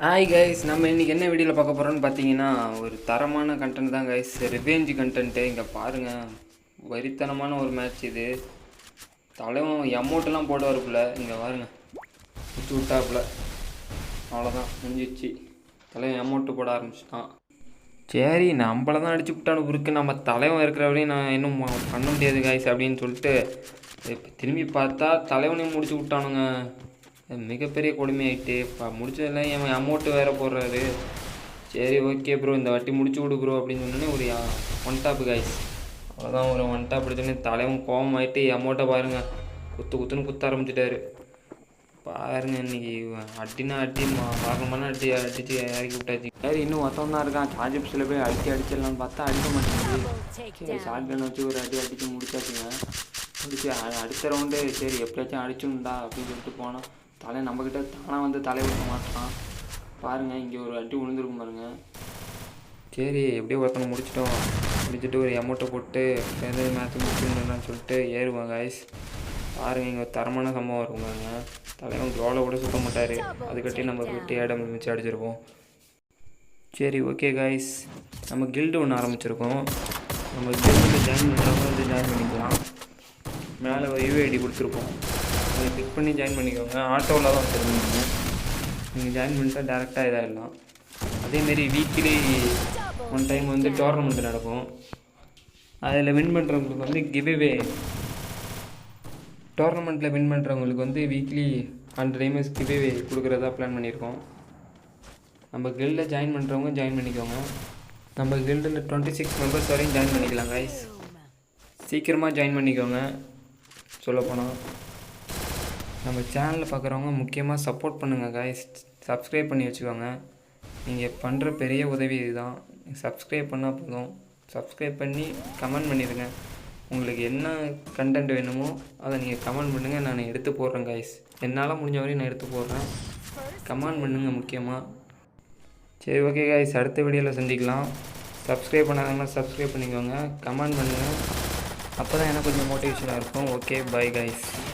Hi guys, நம்ம இன்றைக்கி என்ன வீடியோவில் பார்க்க போகிறோம்னு பார்த்தீங்கன்னா ஒரு தரமான கண்டென்ட் தான் கைஸ். Revenge content. இங்கே பாருங்கள், வரித்தனமான ஒரு மேட்ச் இது. தலைவன் அமௌண்ட்டெல்லாம் போடுவாருக்குள்ள இங்கே பாருங்கள், வச்சு விட்டாப்புல. அவ்வளோதான், முடிஞ்சிச்சு. தலைவன் அமௌண்ட்டு போட ஆரம்பிச்சிட்டான். சரி, நம்மளை தான் அடிச்சு விட்டானு இருக்கு, நம்ம தலைவன் இருக்கிறவரையும் நான் இன்னும் பண்ண முடியாது கைஸ் அப்படின்னு சொல்லிட்டு இப்போ திரும்பி பார்த்தா தலைவனையும் முடிச்சு விட்டானுங்க. மிகப்பெரிய கொடுமையாயிட்டு இப்போ முடிச்சதெல்லாம் என் அமௌண்ட்டு வேறு போடுறாரு. சரி ஓகே ப்ரோ, இந்த வாட்டி முடிச்சு விடு ப்ரோ அப்படின்னு சொன்னோன்னே ஒரு ஒன் டாப்பு கைஸ். அவ்வளோதான், ஒரு ஒன் டாப் அடிச்சோடனே தலைவன் கோபம் ஆகிட்டு அமௌண்ட்டை பாருங்கள், குத்துன்னு குத்த ஆரம்பிச்சிட்டாரு. பாருங்கள், இன்றைக்கி அட்டினா அட்டி மாறணுமான அடித்து இறக்கி விட்டாச்சு. சரி, இன்னும் ஒருத்தவன் தான் இருக்கான். சார்ஜிப்ஸில் போய் அடிச்சிடலான்னு பார்த்தா அடிக்க மாட்டேங்குது. சரி, ஷார்ட் கன் வச்சு ஒரு அடித்து முடிச்சாச்சுங்க. முடிச்சு அடுத்த ரவுண்டு சரி எப்படியாச்சும் அடிச்சுண்டா அப்படின்னு சொல்லிட்டு போனோம். நம்மக்கிட்ட தானாக வந்து விட மாட்டான். பாருங்கள், இங்கே ஒரு அடி விழுந்துருக்கும் பாருங்கள். சரி, எப்படியோ ஒருத்தனை முடிச்சுட்டு ஒரு அமௌண்ட்டை போட்டு எது மேட்ச் முடிச்சுன்னு சொல்லிட்டு ஏறுவாங்க கைஸ். பாருங்கள், இங்கே ஒரு தரமான சம்பவம் இருக்குங்க. தலைவன் க்ளோவில் கூட சுத்த மாட்டார். அதுக்கட்டி நம்ம விட்டு இடம் மிச்சு அடிச்சிருப்போம். சரி ஓகே கைஸ், நம்ம கில்டு ஒன்று ஆரம்பிச்சிருக்கோம். நம்ம கில்டில் ஜாயின் பண்ணுறவங்க வந்து ஜாயின் பண்ணிக்கலாம். மேலே ஒரு யூஐடி கொடுத்துருப்போம், அதை கிளிக் பண்ணி ஜாயின் பண்ணிக்கோங்க. ஆட்டோவில் தான் வந்துருக்கீங்க. நீங்கள் ஜாயின் பண்ணிட்டா டேரெக்டாக இதாகிடலாம். அதேமாரி வீக்லி ஒன் டைம் வந்து டோர்னமெண்ட் நடக்கும். அதில் வின் பண்ணுறவங்களுக்கு வந்து கிவ்அவே. டோர்னமெண்ட்டில் வின் பண்ணுறவங்களுக்கு வந்து வீக்லி 100 டைமஸ் கிவ்அவே கொடுக்குறதா பிளான் பண்ணியிருக்கோம். நம்ம கில்டில் ஜாயின் பண்ணுறவங்க ஜாயின் பண்ணிக்கோங்க. நம்ம கில்டில் 26 மெம்பர்ஸ் வரையும் ஜாயின் பண்ணிக்கலாம் கைஸ். சீக்கிரமாக ஜாயின் பண்ணிக்கோங்க. சொல்லப்போனால் நம்ம சேனலில் பார்க்குறவங்க முக்கியமாக சப்போர்ட் பண்ணுங்கள் கைஸ். சப்ஸ்கிரைப் பண்ணி வச்சுக்கோங்க. நீங்கள் பண்ணுற பெரிய உதவி இதுதான். சப்ஸ்கிரைப் பண்ணால் போதும். சப்ஸ்கிரைப் பண்ணி கமெண்ட் பண்ணிடுங்க. உங்களுக்கு என்ன கண்டென்ட் வேணுமோ அதை நீங்கள் கமெண்ட் பண்ணுங்கள், நான் எடுத்து போடுறேன் கைஸ். என்னால் முடிஞ்ச வரையும் நான் எடுத்து போடுறேன். கமெண்ட் பண்ணுங்கள் முக்கியமாக. சரி ஓகே கைஸ், அடுத்த வீடியோவில் சந்திக்கலாம். சப்ஸ்கிரைப் பண்ணாதவங்க சப்ஸ்கிரைப் பண்ணிக்கோங்க, கமெண்ட் பண்ணுங்கள். அப்போ தான் எனக்கு கொஞ்சம் மோட்டிவேஷனாக இருக்கும். Okay, bye guys.